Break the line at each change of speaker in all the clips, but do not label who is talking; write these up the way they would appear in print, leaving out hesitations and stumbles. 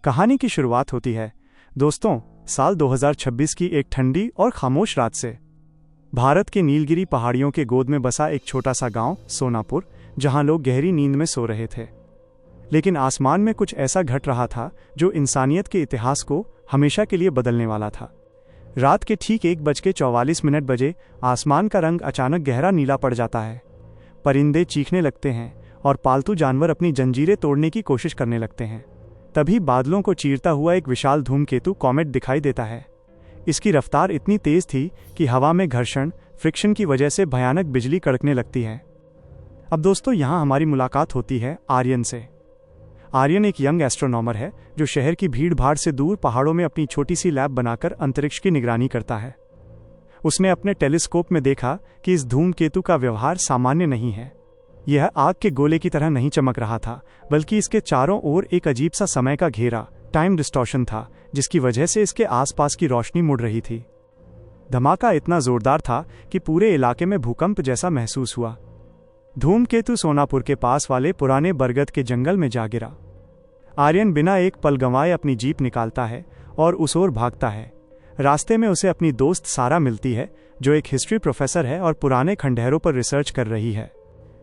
कहानी की शुरुआत होती है दोस्तों साल 2026 की एक ठंडी और खामोश रात से। भारत के नीलगिरी पहाड़ियों के गोद में बसा एक छोटा सा गांव सोनापुर, जहां लोग गहरी नींद में सो रहे थे। लेकिन आसमान में कुछ ऐसा घट रहा था जो इंसानियत के इतिहास को हमेशा के लिए बदलने वाला था। रात के ठीक 1:44 बजे आसमान का रंग अचानक गहरा नीला पड़ जाता है। परिंदे चीखने लगते हैं और पालतू जानवर अपनी जंजीरें तोड़ने की कोशिश करने लगते हैं। तभी बादलों को चीरता हुआ एक विशाल धूमकेतु कॉमेट दिखाई देता है। इसकी रफ्तार इतनी तेज थी कि हवा में घर्षण फ्रिक्शन की वजह से भयानक बिजली कड़कने लगती है। अब दोस्तों यहाँ हमारी मुलाकात होती है आर्यन से। आर्यन एक यंग एस्ट्रोनॉमर है जो शहर की भीड़ भाड़ से दूर पहाड़ों में अपनी छोटी सी लैब बनाकर अंतरिक्ष की निगरानी करता है। उसने अपने टेलीस्कोप में देखा कि इस धूमकेतु का व्यवहार सामान्य नहीं है। यह आग के गोले की तरह नहीं चमक रहा था, बल्कि इसके चारों ओर एक अजीब सा समय का घेरा टाइम डिस्टॉर्शन था, जिसकी वजह से इसके आसपास की रोशनी मुड़ रही थी। धमाका इतना जोरदार था कि पूरे इलाके में भूकंप जैसा महसूस हुआ। धूमकेतु सोनापुर के पास वाले पुराने बरगद के जंगल में जा गिरा। आर्यन बिना एक पल गंवाए अपनी जीप निकालता है और उस ओर भागता है। रास्ते में उसे अपनी दोस्त सारा मिलती है, जो एक हिस्ट्री प्रोफेसर है और पुराने खंडहरों पर रिसर्च कर रही है।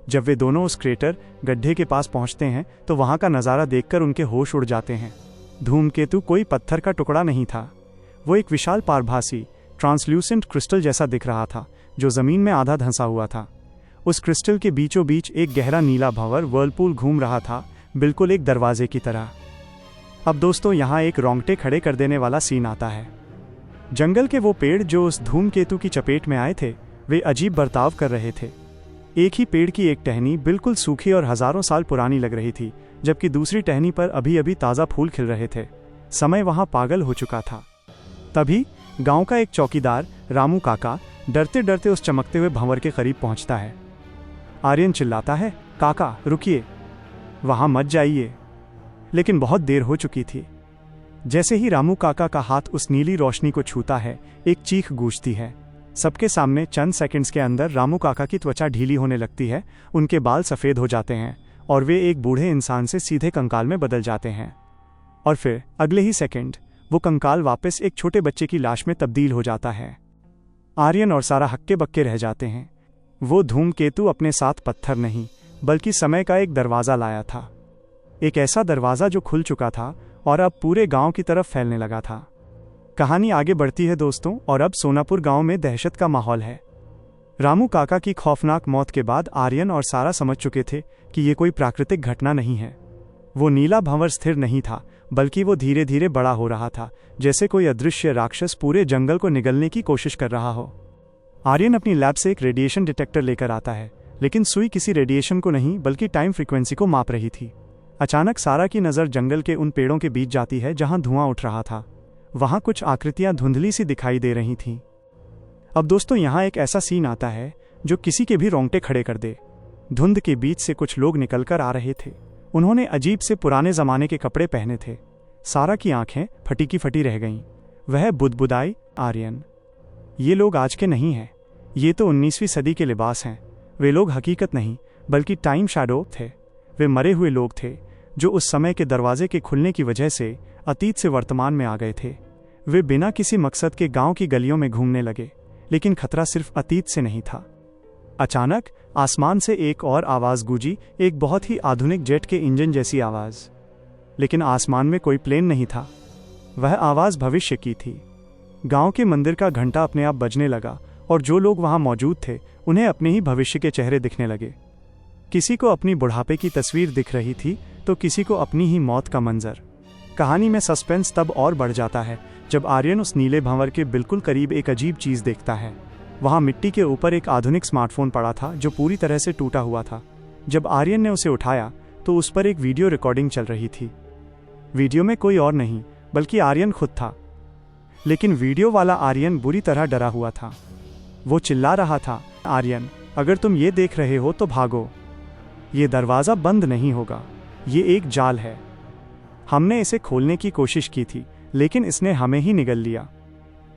जब वे दोनों उस क्रेटर गड्ढे के पास पहुंचते हैं तो वहां का नज़ारा देखकर उनके होश उड़ जाते हैं। धूमकेतु कोई पत्थर का टुकड़ा नहीं था। वो एक विशाल पारभासी ट्रांसल्यूसेंट क्रिस्टल जैसा दिख रहा था, जो जमीन में आधा धंसा हुआ था। उस क्रिस्टल के बीचों बीच एक गहरा नीला भंवर वर्लपूल घूम रहा था, बिल्कुल एक दरवाजे की तरह। अब दोस्तों यहाँ एक रोंगटे खड़े कर देने वाला सीन आता है। जंगल के वो पेड़ जो उस धूमकेतु की चपेट में आए थे, वे अजीब बर्ताव कर रहे थे। एक ही पेड़ की एक टहनी बिल्कुल सूखी और हजारों साल पुरानी लग रही थी, जबकि दूसरी टहनी पर अभी अभी ताज़ा फूल खिल रहे थे। समय वहां पागल हो चुका था। तभी गांव का एक चौकीदार रामू काका डरते डरते उस चमकते हुए भंवर के करीब पहुंचता है। आर्यन चिल्लाता है, काका रुकिए, वहां मत जाइए। लेकिन बहुत देर हो चुकी थी। जैसे ही रामू काका का हाथ उस नीली रोशनी को छूता है, एक चीख गूंजती है। सबके सामने चंद सेकंड्स के अंदर रामू काका की त्वचा ढीली होने लगती है, उनके बाल सफ़ेद हो जाते हैं और वे एक बूढ़े इंसान से सीधे कंकाल में बदल जाते हैं। और फिर अगले ही सेकंड वो कंकाल वापस एक छोटे बच्चे की लाश में तब्दील हो जाता है। आर्यन और सारा हक्के बक्के रह जाते हैं। वो धूमकेतु अपने साथ पत्थर नहीं, बल्कि समय का एक दरवाज़ा लाया था। एक ऐसा दरवाज़ा जो खुल चुका था और अब पूरे गांव की तरफ फैलने लगा था। कहानी आगे बढ़ती है दोस्तों, और अब सोनापुर गांव में दहशत का माहौल है। रामू काका की खौफनाक मौत के बाद आर्यन और सारा समझ चुके थे कि ये कोई प्राकृतिक घटना नहीं है। वो नीला भंवर स्थिर नहीं था, बल्कि वो धीरे धीरे बड़ा हो रहा था, जैसे कोई अदृश्य राक्षस पूरे जंगल को निगलने की कोशिश कर रहा हो। आर्यन अपनी लैब से एक रेडिएशन डिटेक्टर लेकर आता है, लेकिन सुई किसी रेडिएशन को नहीं बल्कि टाइम फ्रीक्वेंसी को माप रही थी। अचानक सारा की नज़र जंगल के उन पेड़ों के बीच जाती है जहां धुआं उठ रहा था। वहां कुछ आकृतियां धुंधली सी दिखाई दे रही थीं। अब दोस्तों यहाँ एक ऐसा सीन आता है जो किसी के भी रोंगटे खड़े कर दे। धुंध के बीच से कुछ लोग निकलकर आ रहे थे। उन्होंने अजीब से पुराने जमाने के कपड़े पहने थे। सारा की आंखें फटी की फटी रह गईं। वह बुदबुदाई, आर्यन, ये लोग आज के नहीं हैं, ये तो 19वीं सदी के लिबास हैं। वे लोग हकीकत नहीं बल्कि टाइम शैडो थे। वे मरे हुए लोग थे जो उस समय के दरवाजे के खुलने की वजह से अतीत से वर्तमान में आ गए थे। वे बिना किसी मकसद के गांव की गलियों में घूमने लगे, लेकिन खतरा सिर्फ अतीत से नहीं था। अचानक आसमान से एक और आवाज़ गूंजी, एक बहुत ही आधुनिक जेट के इंजन जैसी आवाज़। लेकिन आसमान में कोई प्लेन नहीं था। वह आवाज़ भविष्य की थी। गांव के मंदिर का घंटा अपने आप बजने लगा और जो लोग वहां मौजूद थे उन्हें अपने ही भविष्य के चेहरे दिखने लगे। किसी को अपनी बुढ़ापे की तस्वीर दिख रही थी तो किसी को अपनी ही मौत का मंजर। कहानी में सस्पेंस तब और बढ़ जाता है जब आर्यन उस नीले भंवर के बिल्कुल करीब एक अजीब चीज़ देखता है। वहाँ मिट्टी के ऊपर एक आधुनिक स्मार्टफोन पड़ा था जो पूरी तरह से टूटा हुआ था। जब आर्यन ने उसे उठाया तो उस पर एक वीडियो रिकॉर्डिंग चल रही थी। वीडियो में कोई और नहीं बल्कि आर्यन खुद था। लेकिन वीडियो वाला आर्यन बुरी तरह डरा हुआ था। वो चिल्ला रहा था, आर्यन, अगर तुम ये देख रहे हो तो भागो। ये दरवाज़ा बंद नहीं होगा, ये एक जाल है। हमने इसे खोलने की कोशिश की थी, लेकिन इसने हमें ही निगल लिया।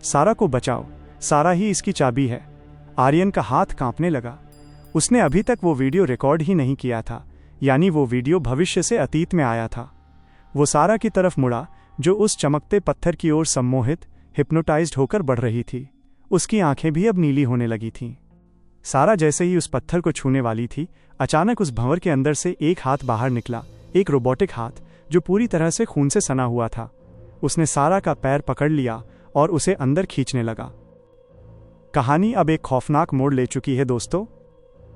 सारा को बचाओ, सारा ही इसकी चाबी है। आर्यन का हाथ कांपने लगा। उसने अभी तक वो वीडियो रिकॉर्ड ही नहीं किया था, यानी वो वीडियो भविष्य से अतीत में आया था। वो सारा की तरफ मुड़ा, जो उस चमकते पत्थर की ओर सम्मोहित, हिप्नोटाइज्ड होकर बढ़ रही थी। उसकी आंखें भी अब नीली होने लगी थीं। सारा जैसे ही उस पत्थर को छूने वाली थी, अचानक उस भंवर के अंदर से एक हाथ बाहर निकला, एक रोबोटिक हाथ जो पूरी तरह से खून से सना हुआ था। उसने सारा का पैर पकड़ लिया और उसे अंदर खींचने लगा। कहानी अब एक खौफनाक मोड़ ले चुकी है दोस्तों।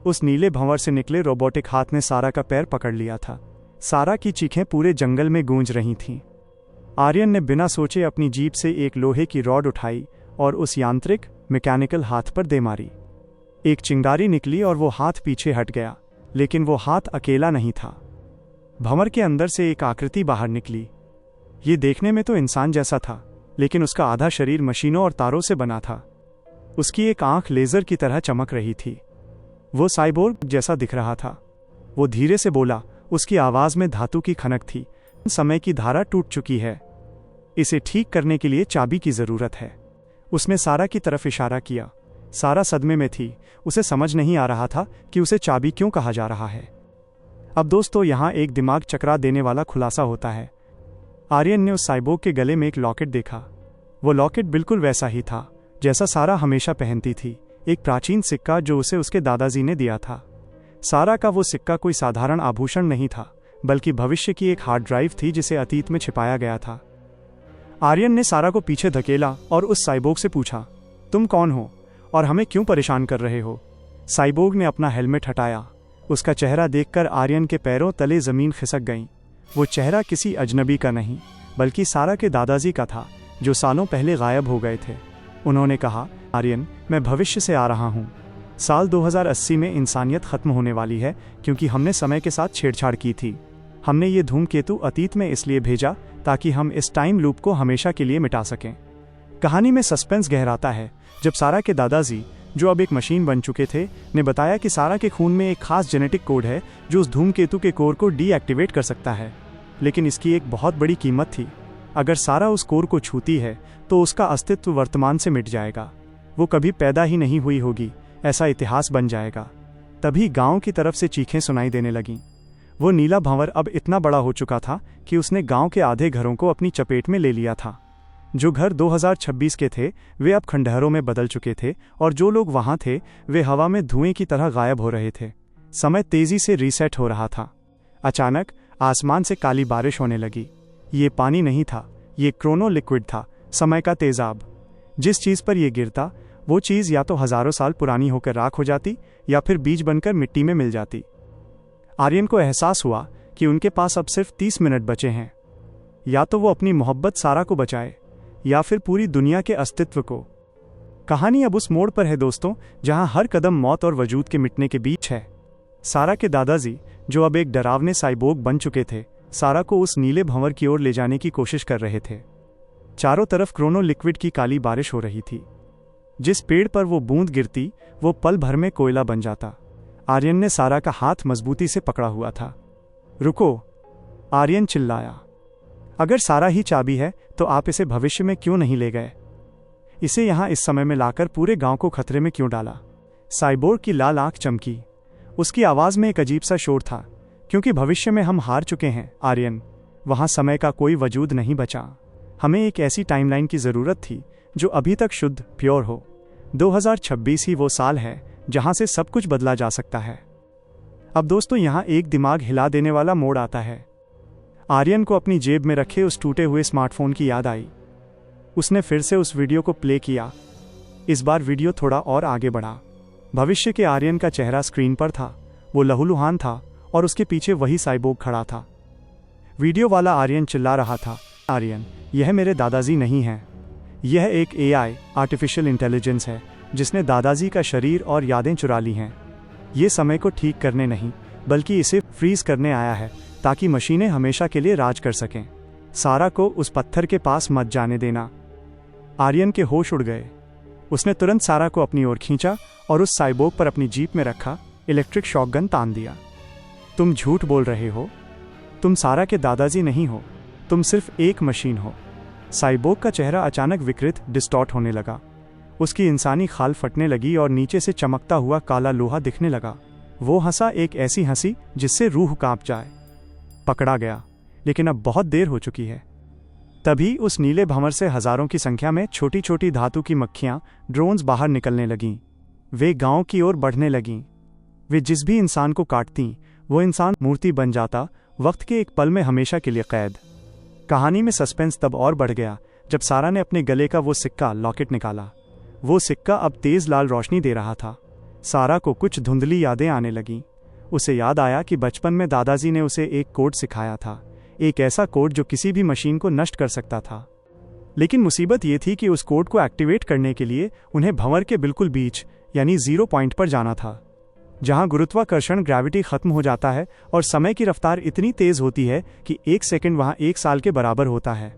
उस नीले भंवर से निकले रोबोटिक हाथ ने सारा का पैर पकड़ लिया था। सारा की चीखें पूरे जंगल में गूंज रही थीं। आर्यन ने बिना सोचे अपनी जीप से एक लोहे की रॉड उठाई और उस यांत्रिक मैकेनिकल हाथ पर दे मारी। एक चिंगारी निकली और वो हाथ पीछे हट गया, लेकिन वो हाथ अकेला नहीं था। भंवर के अंदर से एक आकृति बाहर निकली। ये देखने में तो इंसान जैसा था, लेकिन उसका आधा शरीर मशीनों और तारों से बना था। उसकी एक आंख लेजर की तरह चमक रही थी। वो साइबोर्ग जैसा दिख रहा था। वो धीरे से बोला, उसकी आवाज में धातु की खनक थी। समय की धारा टूट चुकी है। इसे ठीक करने के लिए चाबी की जरूरत है। उसने सारा की तरफ इशारा किया। सारा सदमे में थी। उसे समझ नहीं आ रहा था कि उसे चाबी क्यों कहा जा रहा है। अब दोस्तों, यहाँ एक दिमाग चकरा देने वाला खुलासा होता है। आर्यन ने उस साइबोर्ग के गले में एक लॉकेट देखा। वो लॉकेट बिल्कुल वैसा ही था जैसा सारा हमेशा पहनती थी, एक प्राचीन सिक्का जो उसे उसके दादाजी ने दिया था। सारा का वो सिक्का कोई साधारण आभूषण नहीं था, बल्कि भविष्य की एक हार्ड ड्राइव थी जिसे अतीत में छिपाया गया था। आर्यन ने सारा को पीछे धकेला और उस साइबोर्ग से पूछा, तुम कौन हो और हमें क्यों परेशान कर रहे हो? साइबोर्ग ने अपना हेलमेट हटाया। उसका चेहरा देखकर आर्यन के पैरों तले जमीन खिसक गई। वो चेहरा किसी अजनबी का नहीं, बल्कि सारा के दादाजी का था, जो सालों पहले गायब हो गए थे। उन्होंने कहा, आर्यन, मैं भविष्य से आ रहा हूँ। साल 2080 में इंसानियत खत्म होने वाली है क्योंकि हमने समय के साथ छेड़छाड़ की थी। हमने ये धूमकेतु अतीत में इसलिए भेजा ताकि हम इस टाइम लूप को हमेशा के लिए मिटा सकें। कहानी में सस्पेंस गहराता है जब सारा के दादाजी, जो अब एक मशीन बन चुके थे, ने बताया कि सारा के खून में एक खास जेनेटिक कोड है जो उस धूमकेतु के कोर को डीएक्टिवेट कर सकता है। लेकिन इसकी एक बहुत बड़ी कीमत थी। अगर सारा उस कोर को छूती है तो उसका अस्तित्व वर्तमान से मिट जाएगा। वो कभी पैदा ही नहीं हुई होगी, ऐसा इतिहास बन जाएगा। तभी गांव की तरफ से चीखें सुनाई देने लगीं। वो नीला भंवर अब इतना बड़ा हो चुका था कि उसने गांव के आधे घरों को अपनी चपेट में ले लिया था। जो घर 2026 के थे वे अब खंडहरों में बदल चुके थे, और जो लोग वहां थे वे हवा में धुएं की तरह गायब हो रहे थे। समय तेजी से रीसेट हो रहा था। अचानक आसमान से काली बारिश होने लगी। ये पानी नहीं था, ये क्रोनो लिक्विड था, समय का तेजाब। जिस चीज पर यह गिरता वो चीज या तो हजारों साल पुरानी होकर राख हो जाती या फिर बीज बनकर मिट्टी में मिल जाती। आर्यन को एहसास हुआ कि उनके पास अब सिर्फ 30 मिनट बचे हैं। या तो वो अपनी मोहब्बत सारा को बचाए या फिर पूरी दुनिया के अस्तित्व को। कहानी अब उस मोड़ पर है दोस्तों, जहां हर कदम मौत और वजूद के मिटने के बीच है। सारा के दादाजी, जो अब एक डरावने साइबोर्ग बन चुके थे, सारा को उस नीले भंवर की ओर ले जाने की कोशिश कर रहे थे। चारों तरफ क्रोनो लिक्विड की काली बारिश हो रही थी। जिस पेड़ पर वो बूंद गिरती वो पल भर में कोयला बन जाता। आर्यन ने सारा का हाथ मजबूती से पकड़ा हुआ था। रुको, आर्यन चिल्लाया। अगर सारा ही चाबी है तो आप इसे भविष्य में क्यों नहीं ले गए? इसे यहां इस समय में लाकर पूरे गांव को खतरे में क्यों डाला? साइबोर्ग की लाल आंख चमकी। उसकी आवाज में एक अजीब सा शोर था, क्योंकि भविष्य में हम हार चुके हैं आर्यन। वहां समय का कोई वजूद नहीं बचा। हमें एक ऐसी टाइमलाइन की जरूरत थी जो अभी तक शुद्ध, प्योर हो। 2026 ही वो साल है जहां से सब कुछ बदला जा सकता है। अब दोस्तों, यहां एक दिमाग हिला देने वाला मोड़ आता है। आर्यन को अपनी जेब में रखे उस टूटे हुए स्मार्टफोन की याद आई। उसने फिर से उस वीडियो को प्ले किया। इस बार वीडियो थोड़ा और आगे बढ़ा। भविष्य के आर्यन का चेहरा स्क्रीन पर था। वो लहूलुहान था और उसके पीछे वही साइबोर्ग खड़ा था। वीडियो वाला आर्यन चिल्ला रहा था, आर्यन, यह मेरे दादाजी नहीं हैं। यह एक एआई, आर्टिफिशियल इंटेलिजेंस है जिसने दादाजी का शरीर और यादें चुरा ली हैं। ये समय को ठीक करने नहीं, बल्कि इसे फ्रीज करने आया है ताकि मशीनें हमेशा के लिए राज कर सकें। सारा को उस पत्थर के पास मत जाने देना। आर्यन के होश उड़ गए। उसने तुरंत सारा को अपनी ओर खींचा और उस साइबोर्ग पर अपनी जीप में रखा इलेक्ट्रिक शॉटगन तान दिया। तुम झूठ बोल रहे हो। तुम सारा के दादाजी नहीं हो। तुम सिर्फ एक मशीन हो। साइबोर्ग का चेहरा अचानक विकृत, डिस्टॉर्ट होने लगा। उसकी इंसानी खाल फटने लगी और नीचे से चमकता हुआ काला लोहा दिखने लगा। वो हंसा, एक ऐसी हंसी जिससे रूह कांप जाए। पकड़ा गया। लेकिन अब बहुत देर हो चुकी है। तभी उस नीले भंवर से हजारों की संख्या में छोटी छोटी धातु की मक्खियां, ड्रोन्स बाहर निकलने लगीं। वे गांव की ओर बढ़ने लगीं। वे जिस भी इंसान को काटतीं, वो इंसान मूर्ति बन जाता, वक्त के एक पल में हमेशा के लिए कैद। कहानी में सस्पेंस तब और बढ़ गया जब सारा ने अपने गले का वो सिक्का लॉकेट निकाला। वो सिक्का अब तेज लाल रोशनी दे रहा था। सारा को कुछ धुंधली यादें आने लगीं। उसे याद आया कि बचपन में दादाजी ने उसे एक कोड सिखाया था, एक ऐसा कोड जो किसी भी मशीन को नष्ट कर सकता था। लेकिन मुसीबत ये थी कि उस कोड को एक्टिवेट करने के लिए उन्हें भंवर के बिल्कुल बीच यानी 0 पॉइंट पर जाना था, जहां गुरुत्वाकर्षण ग्रेविटी खत्म हो जाता है और समय की रफ्तार इतनी तेज होती है कि 1 सेकंड वहां 1 साल के बराबर होता है।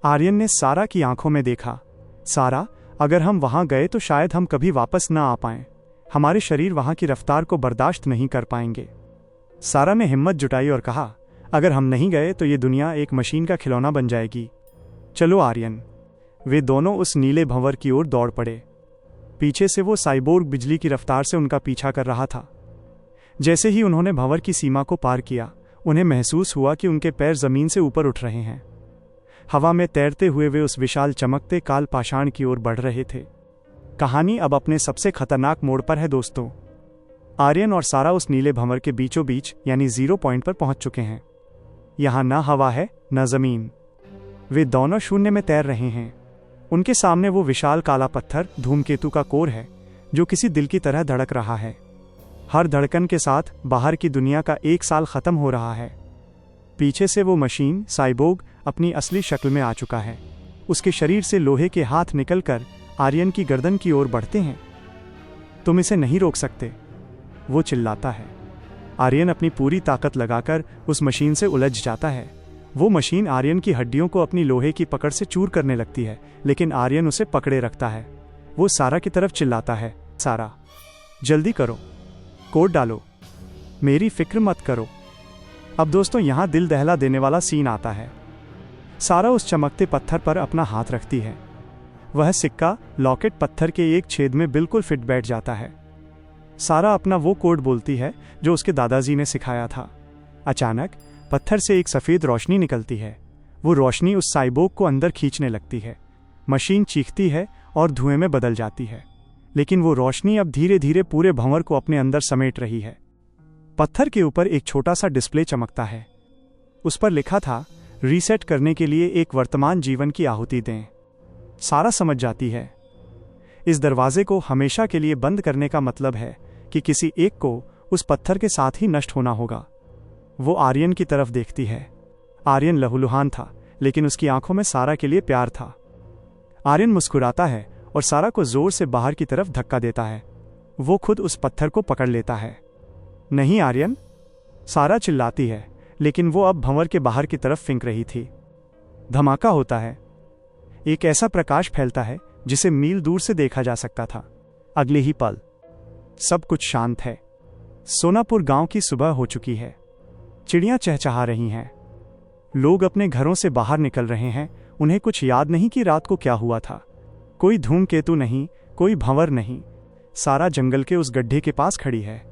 आर्यन ने सारा की आंखों में देखा। सारा, अगर हम वहां गए तो शायद हम कभी वापस न आ पाएं। हमारे शरीर वहां की रफ्तार को बर्दाश्त नहीं कर पाएंगे। सारा ने हिम्मत जुटाई और कहा, अगर हम नहीं गए तो ये दुनिया एक मशीन का खिलौना बन जाएगी। चलो आर्यन। वे दोनों उस नीले भंवर की ओर दौड़ पड़े। पीछे से वो साइबोर्ग बिजली की रफ्तार से उनका पीछा कर रहा था। जैसे ही उन्होंने भंवर की सीमा को पार किया, उन्हें महसूस हुआ कि उनके पैर जमीन से ऊपर उठ रहे हैं। हवा में तैरते हुए वे उस विशाल चमकते काल पाषाण की ओर बढ़ रहे थे। कहानी अब अपने सबसे खतरनाक मोड़ पर है दोस्तों। आर्यन और सारा उस नीले भंवर के बीचों बीच यानी 0 पॉइंट पर पहुंच चुके हैं। यहां ना हवा है न जमीन। वे दोनों शून्य में तैर रहे हैं। उनके सामने वो विशाल काला पत्थर धूमकेतु का कोर है, जो किसी दिल की तरह धड़क रहा है। हर धड़कन के साथ बाहर की दुनिया का 1 साल खत्म हो रहा है। पीछे से वो मशीन साइबोर्ग अपनी असली शक्ल में आ चुका है। उसके शरीर से लोहे के हाथ निकलकर आर्यन की गर्दन की ओर बढ़ते हैं। तुम इसे नहीं रोक सकते, वो चिल्लाता है। आर्यन अपनी पूरी ताकत लगाकर उस मशीन से उलझ जाता है। वो मशीन आर्यन की हड्डियों को अपनी लोहे की पकड़ से चूर करने लगती है, लेकिन आर्यन उसे पकड़े रखता है। वो सारा की तरफ चिल्लाता है, सारा जल्दी करो, कोड डालो, मेरी फिक्र मत करो। अब दोस्तों यहाँ दिल दहला देने वाला सीन आता है। सारा उस चमकते पत्थर पर अपना हाथ रखती है। वह सिक्का लॉकेट पत्थर के एक छेद में बिल्कुल फिट बैठ जाता है। सारा अपना वो कोड बोलती है जो उसके दादाजी ने सिखाया था। अचानक पत्थर से एक सफ़ेद रोशनी निकलती है। वो रोशनी उस साइबोर्ग को अंदर खींचने लगती है। मशीन चीखती है और धुएं में बदल जाती है, लेकिन वो रोशनी अब धीरे धीरे पूरे भंवर को अपने अंदर समेट रही है। पत्थर के ऊपर एक छोटा सा डिस्प्ले चमकता है। उस पर लिखा था, रीसेट करने के लिए एक वर्तमान जीवन की आहुति दें। सारा समझ जाती है, इस दरवाजे को हमेशा के लिए बंद करने का मतलब है कि किसी एक को उस पत्थर के साथ ही नष्ट होना होगा। वो आर्यन की तरफ देखती है। आर्यन लहूलुहान था, लेकिन उसकी आंखों में सारा के लिए प्यार था। आर्यन मुस्कुराता है और सारा को जोर से बाहर की तरफ धक्का देता है। वो खुद उस पत्थर को पकड़ लेता है। नहीं आर्यन, सारा चिल्लाती है, लेकिन वो अब भंवर के बाहर की तरफ फेंक रही थी। धमाका होता है। एक ऐसा प्रकाश फैलता है जिसे मील दूर से देखा जा सकता था। अगले ही पल सब कुछ शांत है। सोनापुर गांव की सुबह हो चुकी है। चिड़ियां चहचहा रही हैं। लोग अपने घरों से बाहर निकल रहे हैं। उन्हें कुछ याद नहीं कि रात को क्या हुआ था। कोई धूमकेतु नहीं, कोई भंवर नहीं। सारा जंगल के उस गड्ढे के पास खड़ी है।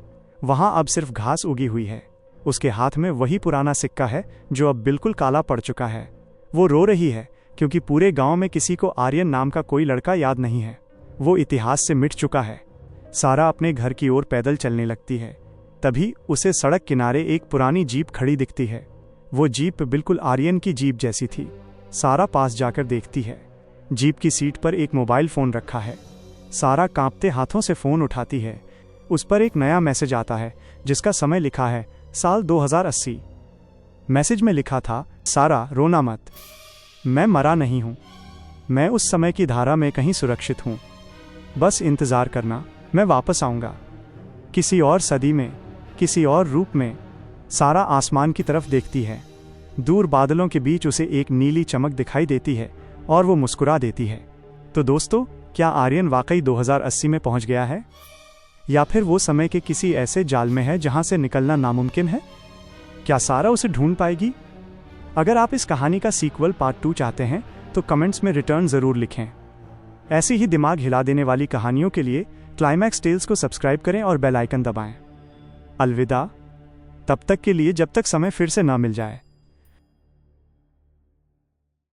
वहां अब सिर्फ घास उगी हुई है। उसके हाथ में वही पुराना सिक्का है जो अब बिल्कुल काला पड़ चुका है। वो रो रही है क्योंकि पूरे गांव में किसी को आर्यन नाम का कोई लड़का याद नहीं है। वो इतिहास से मिट चुका है। सारा अपने घर की ओर पैदल चलने लगती है। तभी उसे सड़क किनारे एक पुरानी जीप खड़ी दिखती है। वो जीप बिल्कुल आर्यन की जीप जैसी थी। सारा पास जाकर देखती है। जीप की सीट पर एक मोबाइल फ़ोन रखा है। सारा कांपते हाथों से फ़ोन उठाती है। उस पर एक नया मैसेज आता है जिसका समय लिखा है साल 2080। मैसेज में लिखा था, सारा रोना मत, मैं मरा नहीं हूँ। मैं उस समय की धारा में कहीं सुरक्षित हूँ। बस इंतज़ार करना, मैं वापस आऊँगा। किसी और सदी में, किसी और रूप में। सारा आसमान की तरफ देखती है। दूर बादलों के बीच उसे एक नीली चमक दिखाई देती है और वो मुस्कुरा देती है। तो दोस्तों, क्या आर्यन वाकई 2080 में पहुंच गया है, या फिर वो समय के किसी ऐसे जाल में है जहां से निकलना नामुमकिन है? क्या सारा उसे ढूंढ पाएगी? अगर आप इस कहानी का सीक्वल पार्ट 2 चाहते हैं तो कमेंट्स में रिटर्न ज़रूर लिखें। ऐसी ही दिमाग हिला देने वाली कहानियों के लिए क्लाइमैक्स टेल्स को सब्सक्राइब करें और बेल आइकन दबाएं। अलविदा, तब तक के लिए जब तक समय फिर से ना मिल जाए।